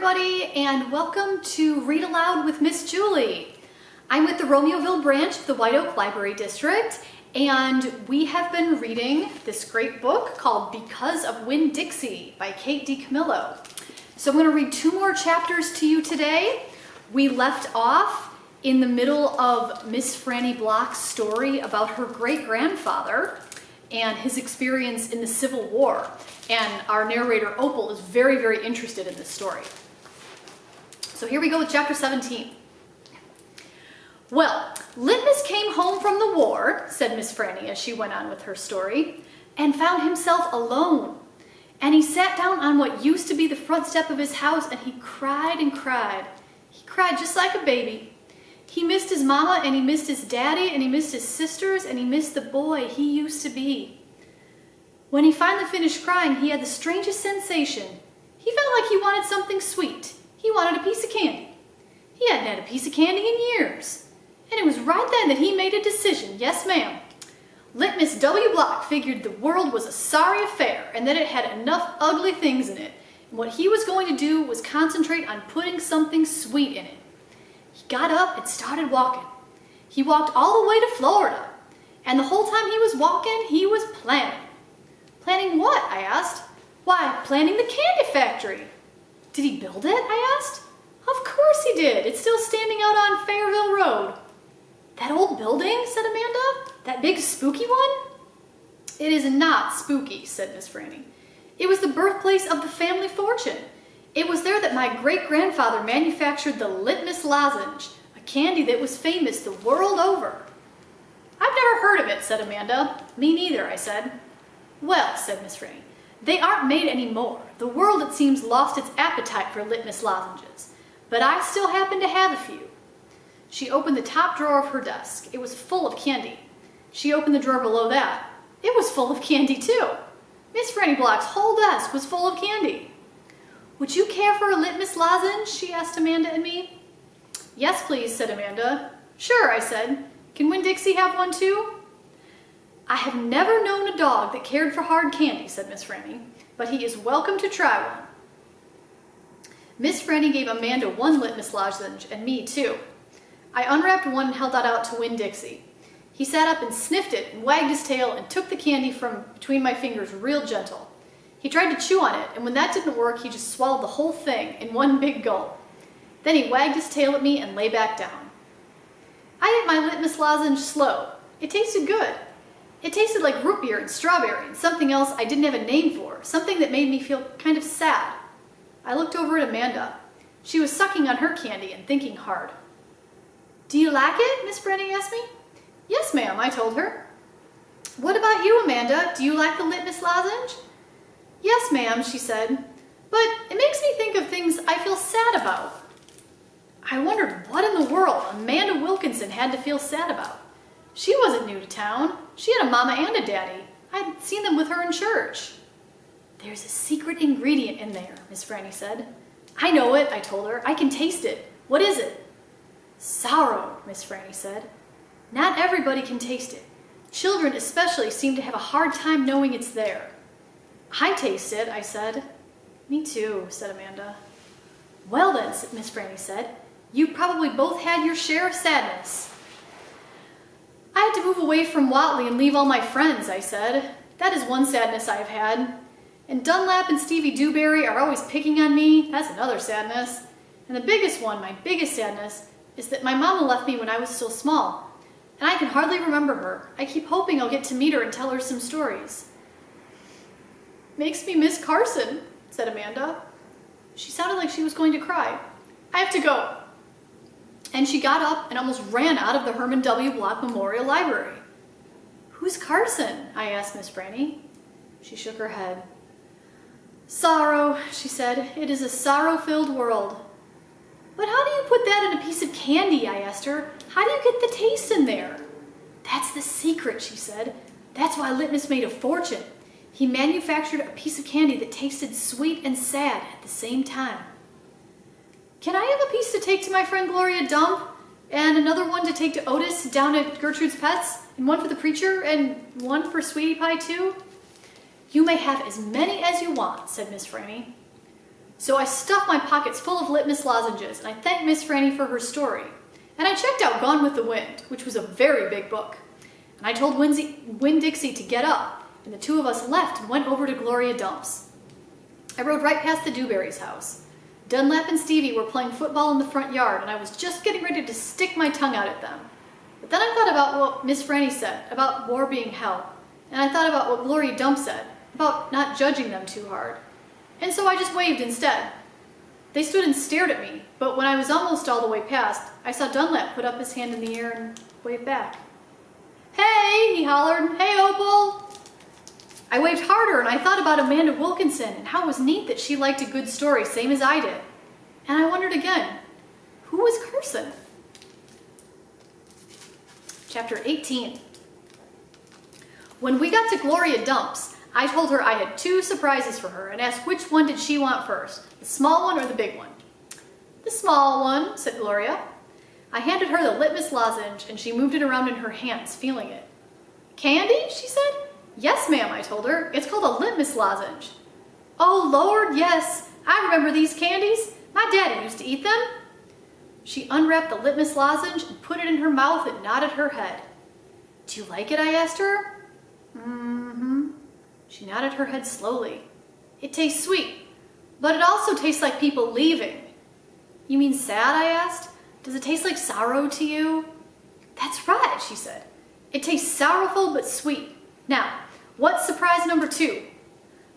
everybody, and welcome to Read Aloud with Miss Julie. I'm with the Romeoville branch of the White Oak Library District, and we have been reading this great book called Because of Winn-Dixie by Kate DiCamillo. So I'm going to read 2 more chapters to you today. We left off in the middle of Miss Franny Block's story about her great-grandfather and his experience in the Civil War. And our narrator, Opal, is very, very interested in this story. So here we go with chapter 17. Well, Litmus came home from the war, said Miss Franny as she went on with her story, and found himself alone. And he sat down on what used to be the front step of his house, and he cried and cried. He cried just like a baby. He missed his mama, and he missed his daddy, and he missed his sisters, and he missed the boy he used to be. When he finally finished crying, he had the strangest sensation. He felt like he wanted something sweet. He wanted a piece of candy. He hadn't had a piece of candy in years. And it was right then that he made a decision. Yes, ma'am. Litmus W. Block figured the world was a sorry affair and that it had enough ugly things in it. And what he was going to do was concentrate on putting something sweet in it. He got up and started walking. He walked all the way to Florida. And the whole time he was walking, he was planning. Planning what? I asked. Why, planning the candy factory. Did he build it? I asked. Of course he did. It's still standing out on Fairville Road. That old building, said Amanda. That big spooky one? It is not spooky, said Miss Franny. It was the birthplace of the family fortune. It was there that my great-grandfather manufactured the Litmus lozenge, a candy that was famous the world over. I've never heard of it, said Amanda. Me neither, I said. Well, said Miss Franny, they aren't made anymore. The world, it seems, lost its appetite for Litmus lozenges. But I still happen to have a few. She opened the top drawer of her desk. It was full of candy. She opened the drawer below that. It was full of candy, too. Miss Franny Block's whole desk was full of candy. Would you care for a Litmus lozenge? She asked Amanda and me. Yes, please, said Amanda. Sure, I said. Can Winn-Dixie have one, too? I have never known a dog that cared for hard candy, said Miss Franny, but he is welcome to try one. Miss Franny gave Amanda 1 Litmus lozenge and me 2. I unwrapped one and held that out to Winn-Dixie. He sat up and sniffed it and wagged his tail and took the candy from between my fingers real gentle. He tried to chew on it, and when that didn't work, he just swallowed the whole thing in one big gulp. Then he wagged his tail at me and lay back down. I ate my Litmus lozenge slow. It tasted good. It tasted like root beer and strawberry and something else I didn't have a name for, something that made me feel kind of sad. I looked over at Amanda. She was sucking on her candy and thinking hard. Do you like it? Miss Franny asked me. Yes, ma'am, I told her. What about you, Amanda? Do you like the Litmus lozenge? Yes, ma'am, she said, but it makes me think of things I feel sad about. I wondered what in the world Amanda Wilkinson had to feel sad about. She wasn't new to town. She had a mama and a daddy. I'd seen them with her in church. There's a secret ingredient in there, Miss Franny said. I know it, I told her. I can taste it. What is it? Sorrow, Miss Franny said. Not everybody can taste it. Children especially seem to have a hard time knowing it's there. I taste it, I said. Me too, said Amanda. Well then, Miss Franny said, you probably both had your share of sadness. I had to move away from Watley and leave all my friends, I said. That is one sadness I've had. And Dunlap and Stevie Dewberry are always picking on me. That's another sadness. And the biggest one, my biggest sadness, is that my mama left me when I was still small. And I can hardly remember her. I keep hoping I'll get to meet her and tell her some stories. Makes me miss Carson, said Amanda. She sounded like she was going to cry. I have to go. And she got up and almost ran out of the Herman W. Block Memorial Library. Who's Carson? I asked Miss Franny. She shook her head. Sorrow, she said. It is a sorrow-filled world. But how do you put that in a piece of candy? I asked her. How do you get the taste in there? That's the secret, she said. That's why Litmus made a fortune. He manufactured a piece of candy that tasted sweet and sad at the same time. Can I have a piece to take to my friend Gloria Dump? And another one to take to Otis down at Gertrude's Pets? And one for the preacher? And one for Sweetie Pie too? You may have as many as you want, said Miss Franny. So I stuffed my pockets full of litmus lozenges, and I thanked Miss Franny for her story. And I checked out Gone with the Wind, which was a very big book. And I told Winn-Dixie to get up, and the two of us left and went over to Gloria Dump's. I rode right past the Newberry's house. Dunlap and Stevie were playing football in the front yard, and I was just getting ready to stick my tongue out at them. But then I thought about what Miss Franny said, about war being hell. And I thought about what Gloria Dump said, about not judging them too hard. And so I just waved instead. They stood and stared at me, but when I was almost all the way past, I saw Dunlap put up his hand in the air and wave back. "Hey," he hollered, "hey, Opal." I waved harder, and I thought about Amanda Wilkinson and how it was neat that she liked a good story, same as I did. And I wondered again, who was Carson? Chapter 18. When we got to Gloria Dump's, I told her I had 2 surprises for her and asked which one did she want first, the small one or the big one. "The small one," said Gloria. I handed her the litmus lozenge, and she moved it around in her hands, feeling it. "Candy?" she said. "Yes, ma'am," I told her. "It's called a litmus lozenge." "Oh, Lord, yes. I remember these candies. My daddy used to eat them." She unwrapped the litmus lozenge and put it in her mouth and nodded her head. "Do you like it?" I asked her. "Mm-hmm." She nodded her head slowly. "It tastes sweet, but it also tastes like people leaving." "You mean sad?" I asked. "Does it taste like sorrow to you?" "That's right," she said. "It tastes sorrowful but sweet. Now, what's surprise number 2?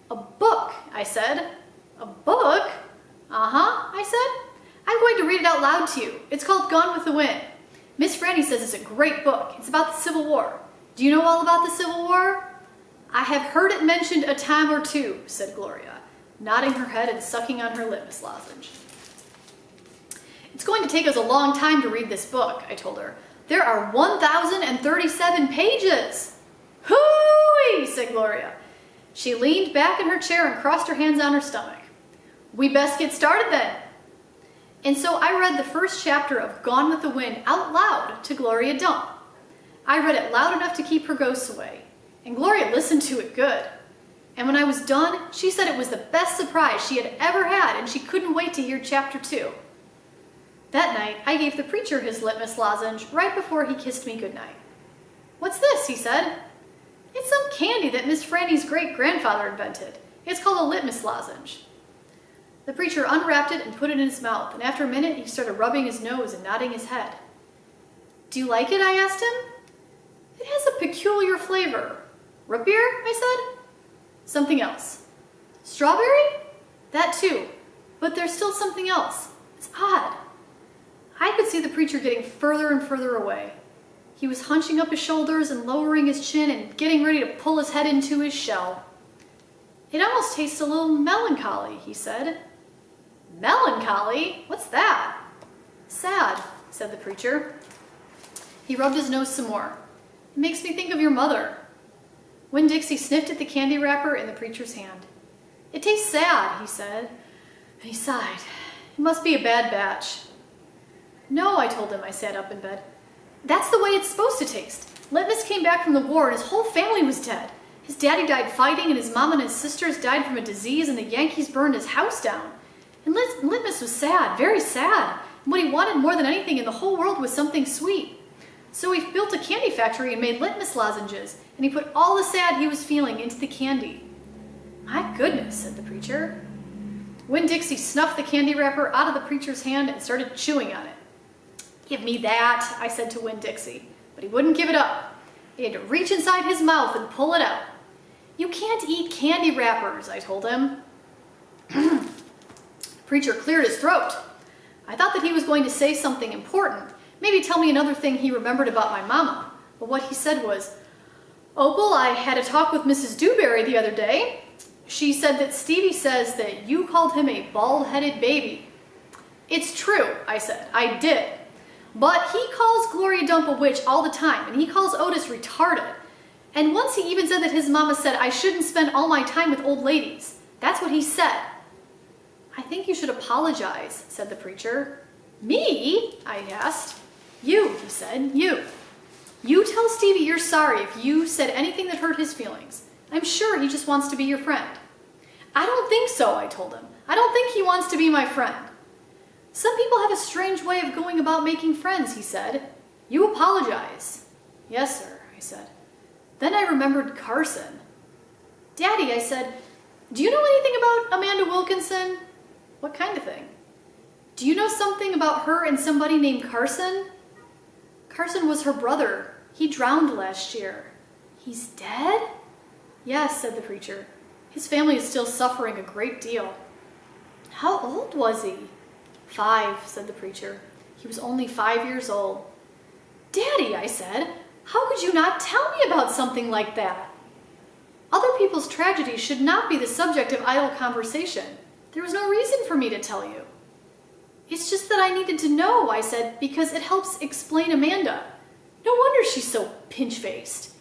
"A book," I said. "A book?" "Uh-huh," I said. "I'm going to read it out loud to you. It's called Gone with the Wind. Miss Franny says it's a great book. It's about the Civil War. Do you know all about the Civil War?" "I have heard it mentioned a time or 2, said Gloria, nodding her head and sucking on her litmus lozenge. "It's going to take us a long time to read this book," I told her. "There are 1,037 pages." "Hooey!" said Gloria. She leaned back in her chair and crossed her hands on her stomach. "We best get started then." And so I read the first chapter of Gone with the Wind out loud to Gloria Dump. I read it loud enough to keep her ghosts away, and Gloria listened to it good. And when I was done, she said it was the best surprise she had ever had, and she couldn't wait to hear chapter 2. That night, I gave the preacher his litmus lozenge right before he kissed me goodnight. "What's this?" he said. "It's some candy that Miss Franny's great-grandfather invented. It's called a litmus lozenge." The preacher unwrapped it and put it in his mouth, and after a minute, he started rubbing his nose and nodding his head. "Do you like it?" I asked him. "It has a peculiar flavor." "Root beer?" I said. "Something else." "Strawberry?" "That too. But there's still something else. It's odd." I could see the preacher getting further and further away. He was hunching up his shoulders and lowering his chin and getting ready to pull his head into his shell. "It almost tastes a little melancholy," he said. "Melancholy? What's that?" "Sad," said the preacher. He rubbed his nose some more. "It makes me think of your mother." Winn-Dixie sniffed at the candy wrapper in the preacher's hand. "It tastes sad," he said, and he sighed. "It must be a bad batch." "No," I told him. I sat up in bed. "That's the way it's supposed to taste. Litmus came back from the war and his whole family was dead. His daddy died fighting and his mom and his sisters died from a disease and the Yankees burned his house down. And Litmus was sad, very sad. And what he wanted more than anything in the whole world was something sweet. So he built a candy factory and made litmus lozenges, and he put all the sad he was feeling into the candy." "My goodness," said the preacher. Winn-Dixie snuffed the candy wrapper out of the preacher's hand and started chewing on it. "Give me that," I said to Winn-Dixie, but he wouldn't give it up. He had to reach inside his mouth and pull it out. "You can't eat candy wrappers," I told him. The preacher cleared his throat. I thought that he was going to say something important, maybe tell me another thing he remembered about my mama, but what he said was, "Opal, I had a talk with Mrs. Newbery the other day. She said that Stevie says that you called him a bald-headed baby." "It's true," I said. "I did. But he calls Gloria Dump a witch all the time, and he calls Otis retarded. And once he even said that his mama said I shouldn't spend all my time with old ladies. That's what he said." "I think you should apologize," said the preacher. "Me?" I asked. "You," he said, "you. You tell Stevie you're sorry if you said anything that hurt his feelings. I'm sure he just wants to be your friend." I don't think so, I told him. I don't think he wants to be my friend. Some people have a strange way of going about making friends, he said. You apologize. Yes, sir, I said. Then I remembered Carson. Daddy, I said, do you know anything about Amanda Wilkinson? What kind of thing? Do you know something about her and somebody named Carson? Carson was her brother. He drowned last year. He's dead? Yes, said the preacher. His family is still suffering a great deal. How old was he? 5, said the preacher. He was only 5 years old. Daddy, I said, how could you not tell me about something like that? Other people's tragedies should not be the subject of idle conversation. There was no reason for me to tell you. It's just that I needed to know, I said, because it helps explain Amanda. No wonder she's so pinch-faced.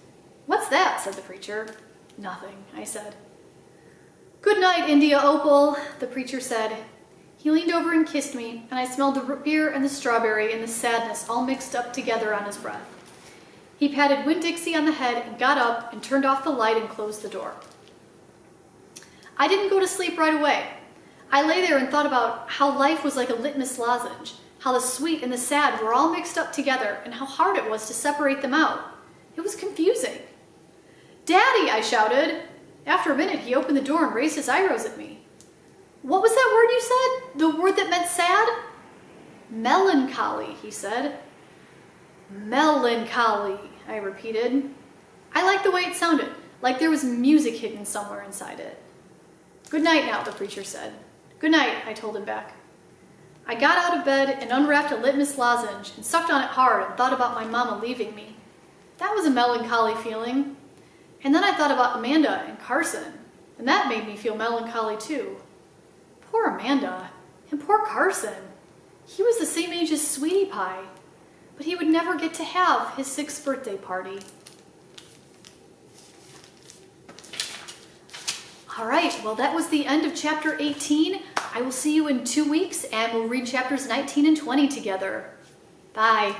What's that? Said the preacher. Nothing, I said. Good night, India Opal, the preacher said. He leaned over and kissed me, and I smelled the root beer and the strawberry and the sadness all mixed up together on his breath. He patted Winn-Dixie on the head and got up and turned off the light and closed the door. I didn't go to sleep right away. I lay there and thought about how life was like a litmus lozenge, how the sweet and the sad were all mixed up together, and how hard it was to separate them out. It was confusing. Daddy, I shouted. After a minute, he opened the door and raised his eyebrows at me. What was that word you said? The word that meant sad? Melancholy, he said. Melancholy, I repeated. I liked the way it sounded, like there was music hidden somewhere inside it. Good night now, the preacher said. Good night, I told him back. I got out of bed and unwrapped a litmus lozenge and sucked on it hard and thought about my mama leaving me. That was a melancholy feeling. And then I thought about Amanda and Carson, and that made me feel melancholy too. Poor Amanda, and poor Carson. He was the same age as Sweetie Pie, but he would never get to have his 6th birthday party. All right, well, that was the end of chapter 18. I will see you in 2 weeks, and we'll read chapters 19 and 20 together. Bye.